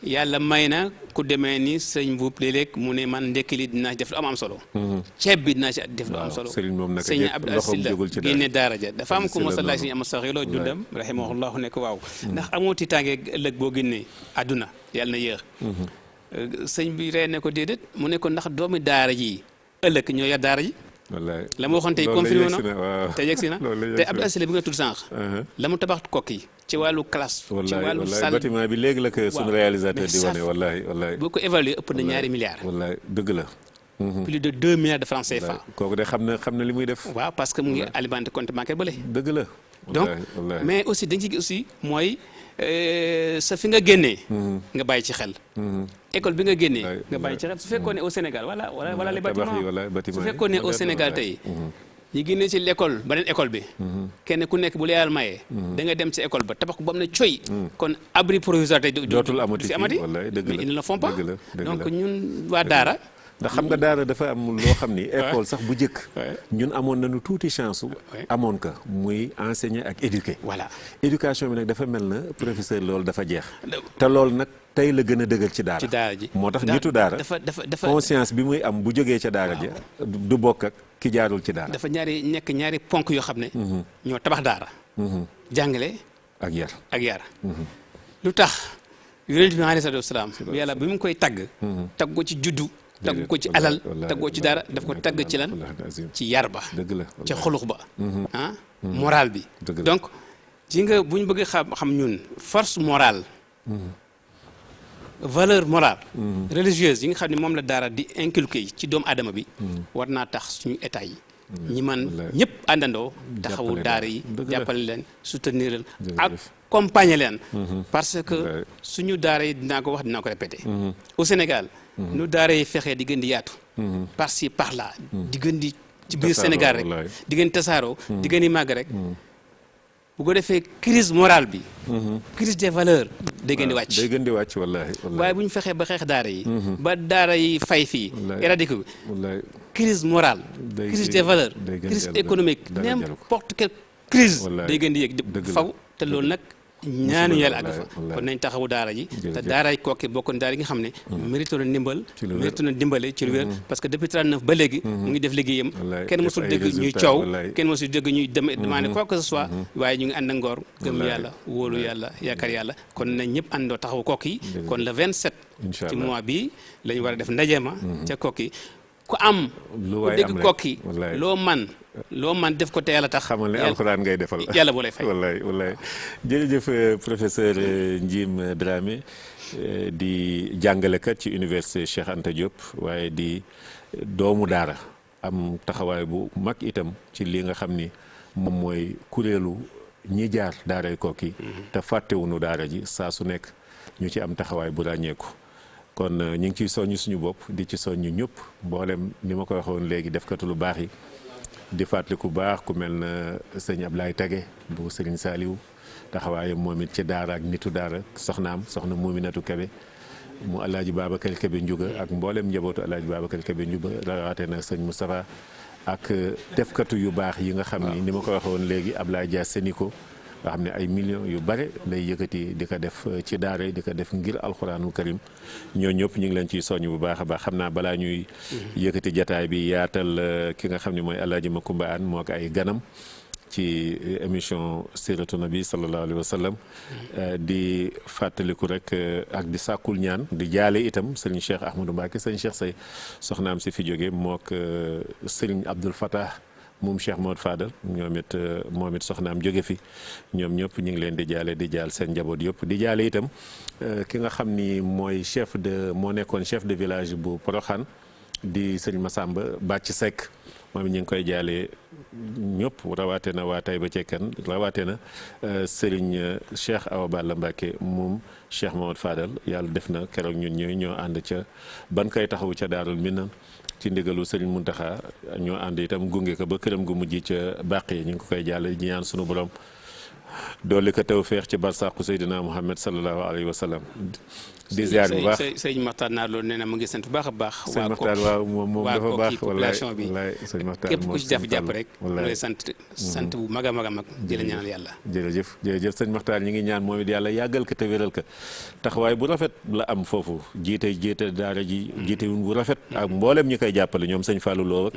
[SPEAKER 2] yàlla may na ku demee ni sëñ Mbuub léeg-léeg mu ne man ndekki li dinaa ci def lu am solo. ceeb bi dinaa ci def lu am solo. sëñ Abdou Asil la génne daara ja dafa am ko mos a laaj sëñ ama sax loo dundam rahimahullah ne ko waaw ndax amoo tiitaange ëllëg boo génnee àdduna yàlla na yéex. sëñ bi ree ne ko déedéet mu ne ko ndax doomi daara ji ëllëg ñoo yar daara ji. wallaay la ma waxoon tey confirmé na te yegsi na te Abdou Asil bi nga tudd sànq. la mu tabax kokki ci wàllu classe. ci wàllu salle
[SPEAKER 1] bâtiment bi léegi la ko sunu réalisateur di wane wallaay.
[SPEAKER 2] boo ko évalué ëpp na ñaari milliards.
[SPEAKER 1] wallaay dëgg la.
[SPEAKER 2] plus de 2 milliards de francs CFA.
[SPEAKER 1] kooku de xam na li muy def.
[SPEAKER 2] waaw parce que mu ngi alimenté compte bancaire bële.
[SPEAKER 1] dëgg la.
[SPEAKER 2] donc mais aussi dañ ci gis aussi mooy sa fi nga génnee. nga bàyyi ci xel. école bi nga génnee nga bàyyi ci xel su fekkoon ne au Sénégal wala les bâtiments su fekkoon ne au Sénégal tey. ñu génnee ci l'école beneen école bi kenn ku nekk bu la yàlla mayee da nga dem ci école ba tabax ko ba am ne coy kon abri provisoire tey
[SPEAKER 1] dootul amati
[SPEAKER 2] si amati mais ils ne le font pas donc ñun waa daara
[SPEAKER 1] ndax xam nga daara dafa am loo xam ni école sax bu njëkk ñun amoon nañu tuuti chance amoon ko muy enseigner ak éduquer
[SPEAKER 2] voilà
[SPEAKER 1] éducation bi nag dafa mel na professeur loolu dafa jeex te loolu nag tey la gën a dëggal ci daara
[SPEAKER 2] ji
[SPEAKER 1] moo tax nitu daara
[SPEAKER 2] dafa
[SPEAKER 1] conscience bi muy am bu jógee ca daara ja du bokk ak ki jaarul ci daara
[SPEAKER 2] dafa ñaari ponk yoo xam ne ñoo tabax daara jàngale
[SPEAKER 1] ak
[SPEAKER 2] yar lu tax yonent bi alayhi salaatu wasalaam yàlla bi mu koy tagg ko ci juddu tagg ko ci alal tagg ko ci dara daf ko tagg ci lan ci yar ba ci xulux ba moral bi donc ci nga bu ñu bëgg xam ñun force morale valeur morale religieuse yi nga xam ne moom la daara di inculquer ci doomu aadama bi war naa tax suñu état yi ñi man ñëpp àndandoo taxawu daara yi jàppale leen soutenir leen accompagner leen parce que suñu daara yi dinaa ko wax dinaa ko répéter au Sénégal nu daara yi fexee di gën di yaatu par ci par là di gën di ci biir Sénégal rek di gën tasaaroo di gën di màgg rek bu ko defee crise morale bi crise des valeurs day gën di wàcc
[SPEAKER 1] wallaahi
[SPEAKER 2] waaye bu ñu fexee ba xeex daara yi ba daara yi fay fii éradiqué bi crise morale crise des valeurs crise économique n'importe quelle crise day gën di yéeg faw te loolu nag ñaanu yàlla àgg fa kon nañ taxawu daara ji te daara yi Koki bokkoon daara yi nga xam ne mérite na ndimbal mérite na dimbale ci lu wér parce que depuis 39 ba léegi mu ngi def liggéeyam kenn mosul dégg ñuy coow kenn mosul dégg ñuy demandé quoi que ce soit waaye ñu ngi ànd ak ngor gëm yàlla wóolu yàlla yaakaar yàlla kon nañ ñëpp àndoo taxawu Koki kon le 27 ci mois bi la ñu war a def ndaje ma ca Koki ku am ku dégg Koki loo man def ko te yàlla tax
[SPEAKER 1] xamal ne alxuraan ngay defal
[SPEAKER 2] yàlla boo lay fay
[SPEAKER 1] wallaay jërëjëf professeur Ndjim Dramé di jàngalekat ci université Cheikh Anta Diop waaye di doomu daara am taxawaay bu mag itam ci li nga xam ni moom mooy kuréelu ñi jaar daaray Koki te fàttewuñu daara ji saa su nekk ñu ci am taxawaay bu ràññeeku kon ñu ngi ciy soññ suñu bopp di ci soññ ñëpp mboolem ni ma ko waxoon léegi defkatu lu baax yi di fàttali ku baax ku mel na sëñ Ablaye Tage bu Sëriñ Saaliw taxawaayam moom it ci daara ak nitu daara soxna Muminatu Kebe mu Alaaji Babacar Kebe Njuga ak mboolem njabootu Alaaji Babacar Kebe Njuga rawaate na sëñ Moustapha ak defkatu yu baax yi nga xam ni ma ko waxoon léegi Ablaye Dia Seniko nga xam ne ay millions yu bare lay yëkkati di ko def ci daara di ko def ngir alxuraanul karim ñoo ñëpp ñu ngi leen ciy soññ bu baax a baax xam naa balaa ñuy yëkkati jataay bi yaatal ki nga xam ne mooy Alaaji Makumba An moo ko ay ganam ci émission Siratu Nabi sallallahu alayhi wa sallam di fàttaliku rek ak di sàkkul ñaan di jaale itam sëriñ Cheikh Ahmadou Mbacke sëriñ Cheikh Say soxnaam si fi jóge mook sëriñ Abdoul Fattah moom Cheikh Modou Fadal moom it soxnaam jóge fi ñoom ñëpp ñu ngi leen di jaal seen njaboot yëpp di jaale itam ki nga xam ni mooy moo nekkoon chef de village bu Porokhane di sëñ Massamba Bàcc Seck moom ñu ngi koy jaalee ñëpp rawaate na waa Taïba Cekkeen rawaate na Serigne Cheikh Awa Balla Mbacke moom Cheikh Mamadou Fadal yàlla def na keroog ñun ñoo ànd ca ban koy taxawu ca Daarul Minan ci ndigalu Serigne Mountakha ñoo ànd itam gunge ko ba këram gu mujj ca bàq yi ñu ngi ko koy jaale di ñaan sunu borom doole ko tawfeex ci barsàqu Seydina Muhammad sallallahu alayhi wa sallam di ziar bu baax
[SPEAKER 2] sëñ Maxtaar naar loolu nee na mu ngi sant bu baax a baax.
[SPEAKER 1] sëñ Maxtaar waaw moom dafa baax
[SPEAKER 2] population bi
[SPEAKER 1] sëñ Maxtaar
[SPEAKER 2] képp ku ci jàpp rek mu lay sant bu mag a mag a mag jëla ñaanal yàlla
[SPEAKER 1] jërëjëf sëñ Maxtaar ñi ngi ñaan moom it yàlla yàggal ko te wéral ko taxawaay bu rafet la am foofu jiite daara ji jiite bu rafet ak mboolem ñi koy jàppale ñoom sëñ Fallou Lo ak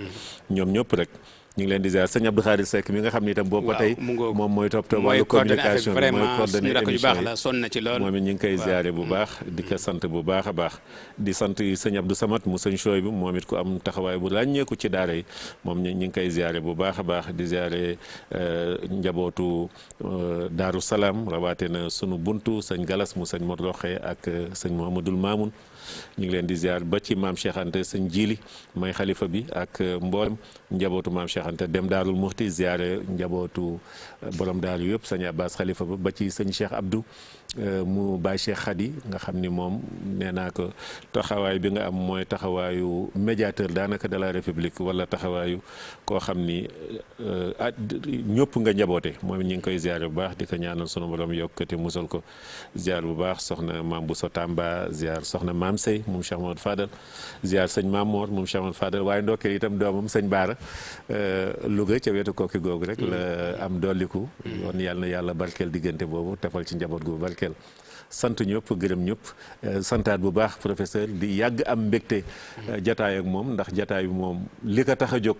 [SPEAKER 1] ñoom ñëpp rek ñu ngi leen di ziar sëñ Abdou Khadir Seck mi nga xam ni itam boobu ba tey moom mooy toppatoo wàllu communication mooy coordonné émission yi
[SPEAKER 2] sonn na ci lool
[SPEAKER 1] moom it ñu ngi koy ziare bu baax di ko sant bu baax a baax di sant sëñ Abdou Samad mu sëñ Chooy bi moom it ku am taxawaay bu ràññeeku ci daara yi moom ñu ngi koy ziare bu baax a baax di ziare njabootu Daaru Salaam rawaate na sunu buntu sëñ Galas mu sëñ Mor Roxe ak sëñ Mouhamadul Mamoun ñu ngi leen di ziar ba ci maam Cheikh Anta sëñ Jili may xalifa bi ak mboolem njabootu maam Cheikh Anta dem Daarul Muxti ziare njabootu borom daaru yëpp sëñ Abbas xalifa ba ci sëñ Cheikh Abdou mu Baye Cheikh Khady nga xam ni moom nee naa ko taxawaay bi nga am mooy taxawaayu médiateur daanaka de la république wala taxawaayu koo xam ni ñëpp nga njaboote moom ñu ngi koy ziare bu baax di ko ñaanal sunu borom yokkati musal ko ziar bu baax soxna maam Bousso Tamba ziar soxna maam Sey moom Cheikh Mamadou Fadal ziar sëñ Maam Mor moom Cheikh Mamadou Fadal waaye ndokkeel itam doomam sëñ Baara Louga ca wetu kooki googu rek la am dolliku yoon yàlla na yàlla barkeel diggante boobu tefal ci njaboot gu barkeel sant ñëpp gërëm ñëpp santaat bu baax professeur di yàgg am mbégte jataay ak moom ndax jataay bi moom li ko tax a jóg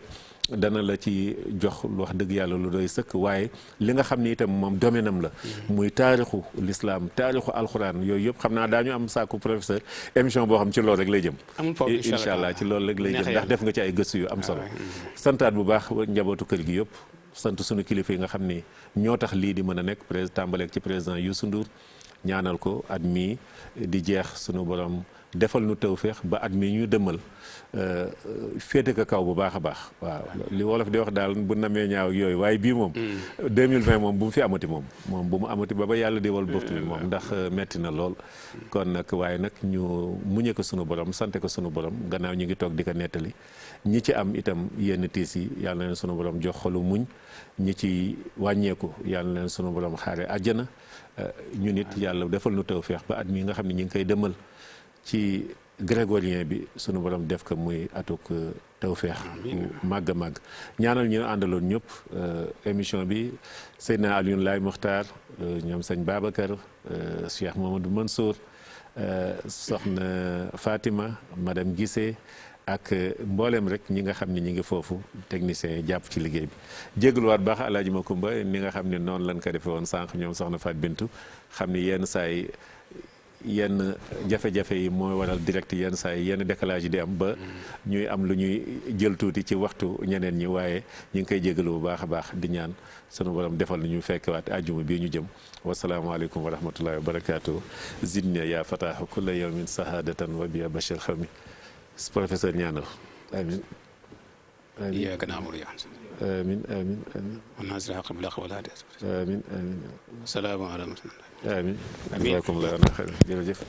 [SPEAKER 1] dana la ci jox wax dëgg yàlla lu doy sëkk waaye li nga xam ni itam moom domaine am la muy taarixu l'islam taarixu alxuraan yooyu yëpp xam naa daañu am sàkku professeur émission boo xam ci loolu rek lay jëm incha allah ci loolu rek lay jëm ndax def nga ci ay gëstu yu am solo santaat bu baax njabootu kër gi yëpp sant sunu kilifa yi nga xam ni ñoo tax lii di mën a nekk tàmbaleeg ci président Youssou Ndour ñaanal ko at mii di jeex sunu borom defal nu tawféex ba at mii ñu dëmmal féete ko kaw bu baax a baax waaw li wolof di wax daal bu namee ñaaw ak yooyu waaye bii moom 2020 moom bu mu fi amati moom bu mu amati ba yàlla di wal boftu bi moom ndax metti na lool kon nag waaye nag ñu muñe ko sunu borom sante ko sunu borom gannaaw ñu ngi toog di ko nettali ñi ci am itam yenn tiis yi yàlla na leen sunu borom jox xolu muñ ñi ci wàññeeku yàlla na leen sunu borom xaare àjjana ñu nit yàlla defal nu tawféex ba at mi nga xam ne ñu ngi koy dëmmal ci grégorien bi sunu borom def ko muy atuk tawféex màgg a màgg ñaanal ñu àndaloon ñëpp émission bi Seydina Alioune Laye Mokhtar ñoom sëñ Babacar Cheikh Mamadou Mansour soxna Fatima madame Guissé ak mboolem rek ñi nga xam ne ñi ngi foofu technicien yi jàpp ci liggéey bi jégaluwaat baax Alaaji Makumba ni nga xam ne noonu lañ ko defee woon sànq ñoom soxna Fat Bintu xam ni yenn saa yi yenn jafe-jafe yi mooy waral direct yenn saa yi yenn décalage yi di am ba ñuy am lu ñuy jël tuuti ci waxtu ñeneen ñi waaye ñu ngi koy jégalu bu baax a baax di ñaan sunu borom defal na ñu fekkewaat àjjuma bii ñu jëm wasalaamaaleykum wa rahmatullahi wa barakaatu zidna yaa fataahu kulla yawmin sahadatan wa biya bashir xami professeur ñaanal amin amin
[SPEAKER 2] iyyaka na'budu wa iyyaka nasta'in
[SPEAKER 1] amin amin amin
[SPEAKER 2] wa nasriha qabla wal hadi
[SPEAKER 1] amin amin
[SPEAKER 2] salaamu alaykum
[SPEAKER 1] amin jazakumullahu khairan jërëjëf